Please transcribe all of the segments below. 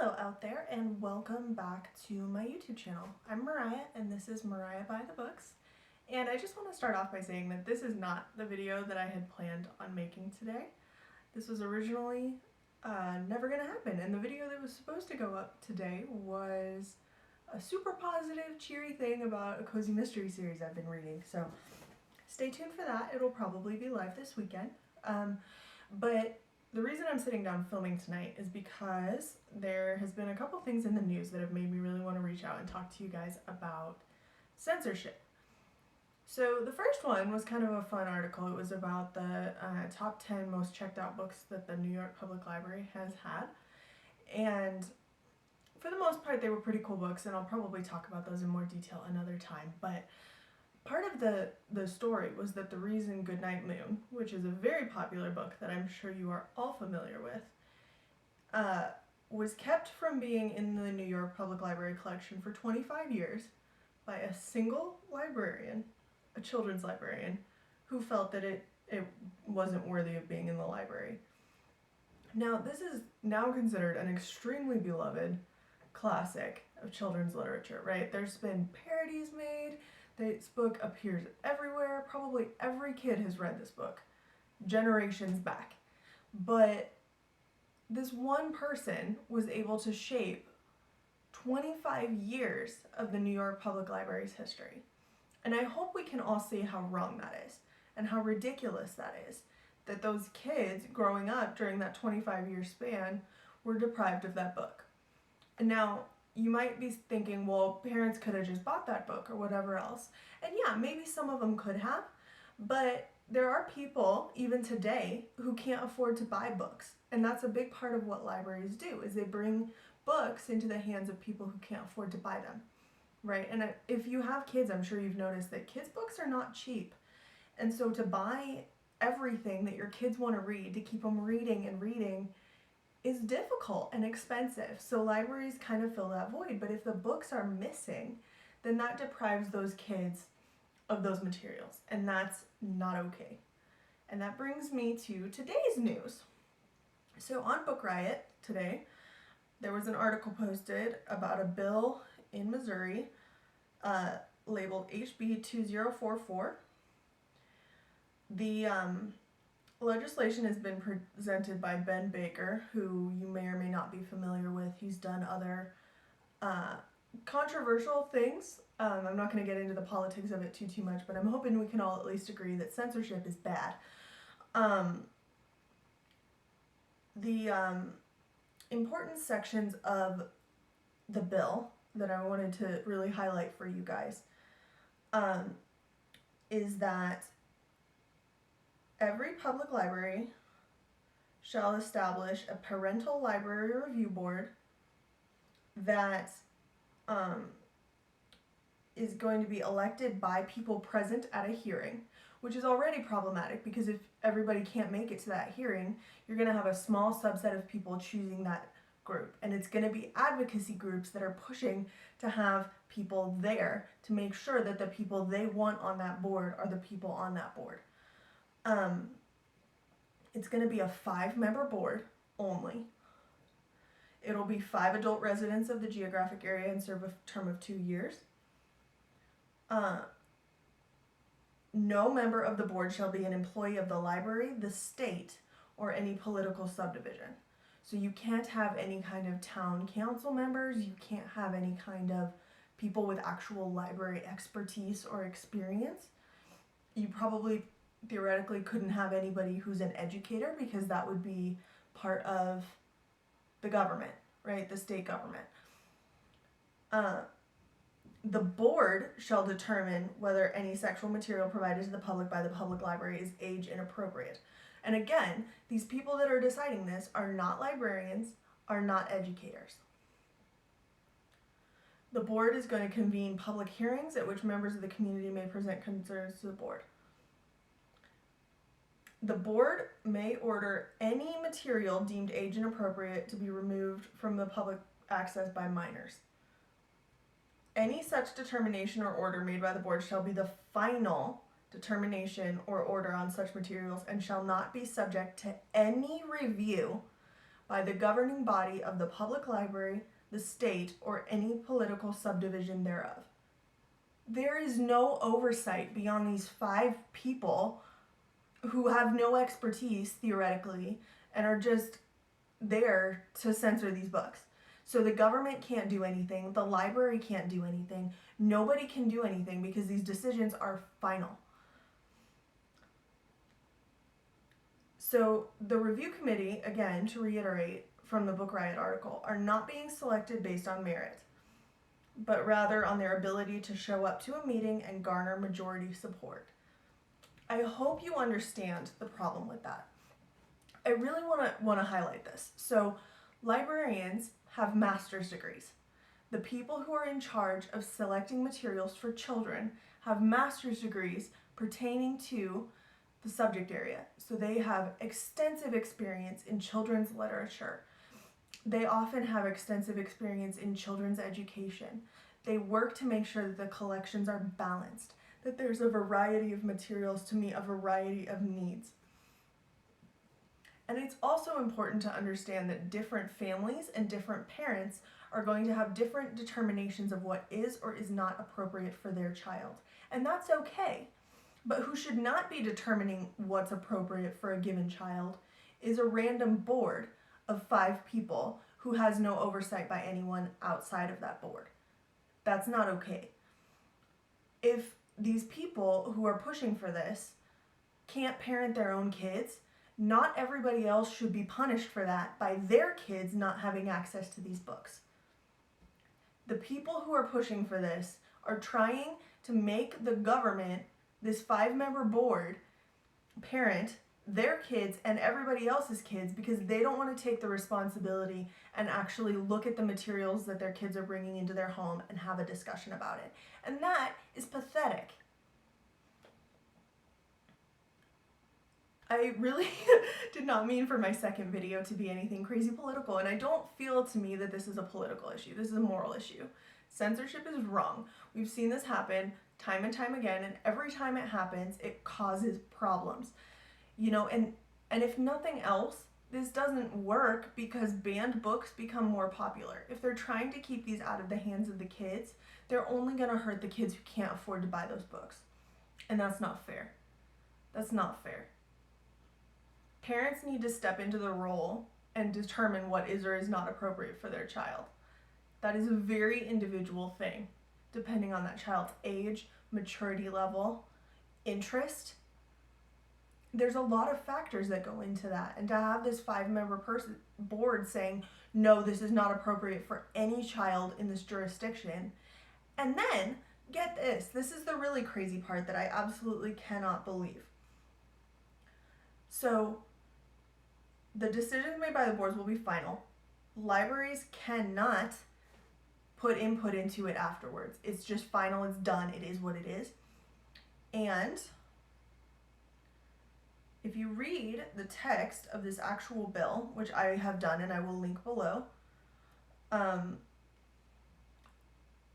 Hello out there and welcome back to my YouTube channel. I'm Mariah and this is Mariah by the Books. And I just want to start off by saying that this is not the video that I had planned on making today. This was originally never going to happen, and the video that was supposed to go up today was a super positive, cheery thing about a cozy mystery series I've been reading. So stay tuned for that. It'll probably be live this weekend. But the reason I'm sitting down filming tonight is because there has been a couple things in the news that have made me really want to reach out and talk to you guys about censorship. So the first one was kind of a fun article. It was about the top 10 most checked out books that the New York Public Library has had. And for the most part, they were pretty cool books, and I'll probably talk about those in more detail another time. But part of the story was that The Reason Goodnight Moon, which is a very popular book that I'm sure you are all familiar with, was kept from being in the New York Public Library collection for 25 years by a single librarian, a children's librarian, who felt that it wasn't worthy of being in the library. Now, this is now considered an extremely beloved classic of children's literature, right? There's been parodies made. This book appears everywhere. Probably every kid has read this book, generations back. But this one person was able to shape 25 years of the New York Public Library's history. And I hope we can all see how wrong that is and how ridiculous that is, that those kids growing up during that 25-year span were deprived of that book. And now, you might be thinking, well, parents could have just bought that book or whatever else. And yeah, maybe some of them could have, but there are people, even today, who can't afford to buy books. And that's a big part of what libraries do, is they bring books into the hands of people who can't afford to buy them, right? And if you have kids, I'm sure you've noticed that kids' books are not cheap. And so to buy everything that your kids want to read, to keep them reading and reading, is difficult and expensive. So libraries kind of fill that void. But if the books are missing, then that deprives those kids of those materials. And that's not okay. And that brings me to today's news. So on Book Riot today, there was an article posted about a bill in Missouri labeled HB 2044. The legislation has been presented by Ben Baker, who you may or may not be familiar with. He's done other controversial things. I'm not going to get into the politics of it too much, but I'm hoping we can all at least agree that censorship is bad. The important sections of the bill that I wanted to really highlight for you guys is that every public library shall establish a parental library review board that is going to be elected by people present at a hearing, which is already problematic because if everybody can't make it to that hearing, you're going to have a small subset of people choosing that group. And it's going to be advocacy groups that are pushing to have people there to make sure that the people they want on that board are the people on that board. It's going to be a 5-member board only. It'll be 5 adult residents of the geographic area and serve a term of 2 years. No member of the board shall be an employee of the library, the state, or any political subdivision. So you can't have any kind of town council members, you can't have any kind of people with actual library expertise or experience. You probably theoretically couldn't have anybody who's an educator because that would be part of the government, right? The state government. The board shall determine whether any sexual material provided to the public by the public library is age inappropriate. And again, these people that are deciding this are not librarians, are not educators. The board is going to convene public hearings at which members of the community may present concerns to the board. The board may order any material deemed age inappropriate to be removed from the public access by minors. Any such determination or order made by the board shall be the final determination or order on such materials and shall not be subject to any review by the governing body of the public library, the state, or any political subdivision thereof. There is no oversight beyond these 5 people who have no expertise, theoretically, and are just there to censor these books. So the government can't do anything, the library can't do anything, nobody can do anything because these decisions are final. So the review committee, again, to reiterate from the Book Riot article, are not being selected based on merit, but rather on their ability to show up to a meeting and garner majority support. I hope you understand the problem with that. I really want to highlight this. So librarians have master's degrees. The people who are in charge of selecting materials for children have master's degrees pertaining to the subject area. So they have extensive experience in children's literature. They often have extensive experience in children's education. They work to make sure that the collections are balanced, that there's a variety of materials to meet a variety of needs. And it's also important to understand that different families and different parents are going to have different determinations of what is or is not appropriate for their child. And that's okay. But who should not be determining what's appropriate for a given child is a random board of 5 people who has no oversight by anyone outside of that board. That's not okay. If these people who are pushing for this can't parent their own kids, not everybody else should be punished for that by their kids not having access to these books. The people who are pushing for this are trying to make the government, this 5-member board, parent their kids and everybody else's kids because they don't want to take the responsibility and actually look at the materials that their kids are bringing into their home and have a discussion about it. And that is pathetic. I really did not mean for my second video to be anything crazy political, and I don't feel to me that this is a political issue. This is a moral issue. Censorship is wrong. We've seen this happen time and time again, and every time it happens, it causes problems. You know, and if nothing else, this doesn't work because banned books become more popular. If they're trying to keep these out of the hands of the kids, they're only going to hurt the kids who can't afford to buy those books. And that's not fair. That's not fair. Parents need to step into the role and determine what is or is not appropriate for their child. That is a very individual thing, depending on that child's age, maturity level, interest. There's a lot of factors that go into that. And to have this 5-member board saying, no, this is not appropriate for any child in this jurisdiction. And then, get this is the really crazy part that I absolutely cannot believe. So, the decisions made by the boards will be final. Libraries cannot put input into it afterwards. It's just final, it's done, it is what it is. And if you read the text of this actual bill, which I have done and I will link below,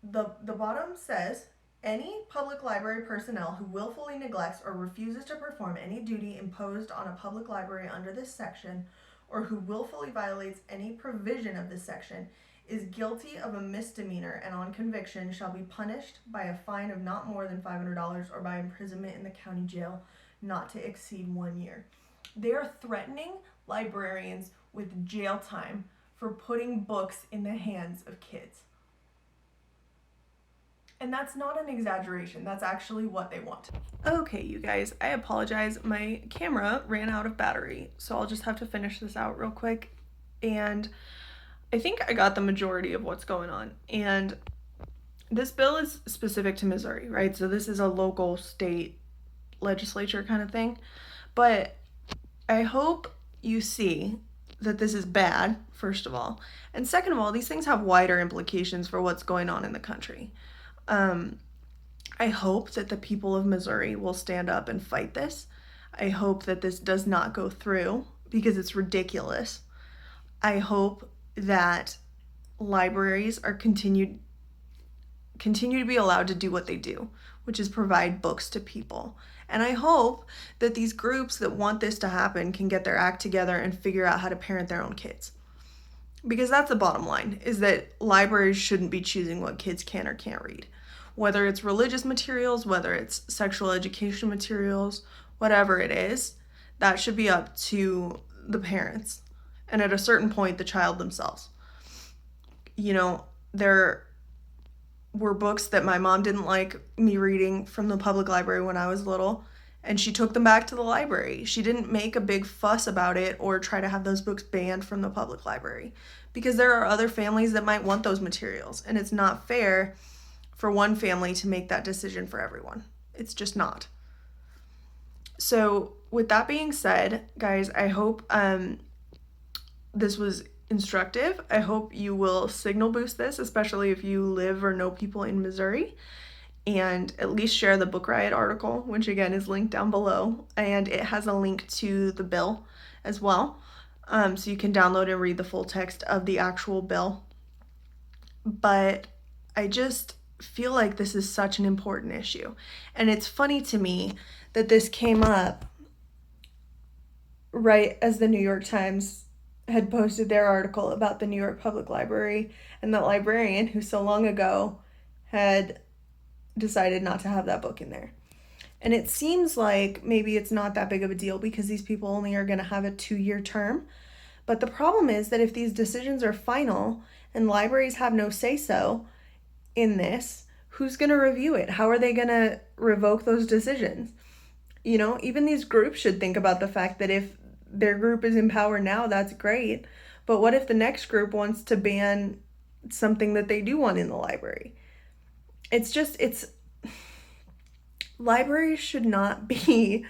the bottom says, any public library personnel who willfully neglects or refuses to perform any duty imposed on a public library under this section, or who willfully violates any provision of this section, is guilty of a misdemeanor and on conviction shall be punished by a fine of not more than $500 or by imprisonment in the county jail not to exceed 1 year. They are threatening librarians with jail time for putting books in the hands of kids. And that's not an exaggeration, that's actually what they want. Okay, you guys, I apologize. My camera ran out of battery, so I'll just have to finish this out real quick. And I think I got the majority of what's going on. And this bill is specific to Missouri, right? So this is a local state legislature kind of thing. But I hope you see that this is bad, first of all. And second of all, these things have wider implications for what's going on in the country. I hope that the people of Missouri will stand up and fight this. I hope that this does not go through because it's ridiculous. I hope that libraries are continue to be allowed to do what they do, which is provide books to people. And I hope that these groups that want this to happen can get their act together and figure out how to parent their own kids. Because that's the bottom line, is that libraries shouldn't be choosing what kids can or can't read. Whether it's religious materials, whether it's sexual education materials, whatever it is, that should be up to the parents. And at a certain point, the child themselves. You know, there were books that my mom didn't like me reading from the public library when I was little, and she took them back to the library. She didn't make a big fuss about it or try to have those books banned from the public library, because there are other families that might want those materials, and it's not fair for one family to make that decision for everyone. It's just not. So with that being said, guys, I hope this was instructive. I hope you will signal boost this, especially if you live or know people in Missouri, and at least share the Book Riot article, which again is linked down below, and it has a link to the bill as well, so you can download and read the full text of the actual bill. But I just feel like this is such an important issue, and it's funny to me that this came up right as the New York Times had posted their article about the New York Public Library and that librarian who so long ago had decided not to have that book in there. And it seems like maybe it's not that big of a deal because these people only are going to have a 2-year term. But the problem is that if these decisions are final and libraries have no say-so in this, who's going to review it? How are they going to revoke those decisions? You know, even these groups should think about the fact that if their group is in power now, that's great. But what if the next group wants to ban something that they do want in the library? Libraries should not be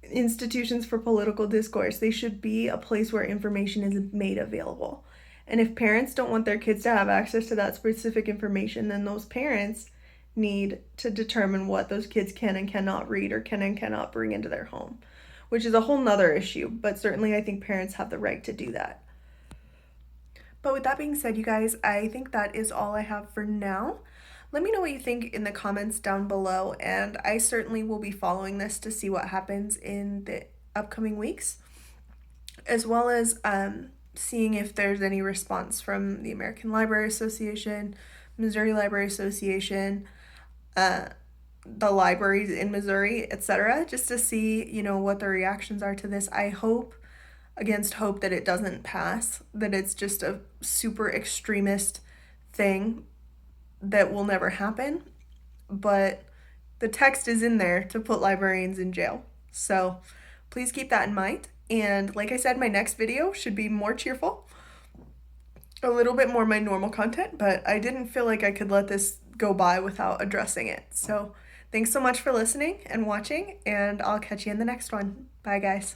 institutions for political discourse. They should be a place where information is made available. And if parents don't want their kids to have access to that specific information, then those parents need to determine what those kids can and cannot read or can and cannot bring into their home, which is a whole nother issue, but certainly I think parents have the right to do that. But with that being said, you guys, I think that is all I have for now. Let me know what you think in the comments down below, and I certainly will be following this to see what happens in the upcoming weeks, as well as seeing if there's any response from the American Library Association, Missouri Library Association, the libraries in Missouri, etc., just to see, you know, what the reactions are to this. I hope against hope that it doesn't pass, that it's just a super extremist thing that will never happen, but the text is in there to put librarians in jail. So please keep that in mind. And like I said, my next video should be more cheerful, a little bit more my normal content, but I didn't feel like I could let this go by without addressing it. So thanks so much for listening and watching, and I'll catch you in the next one. Bye, guys.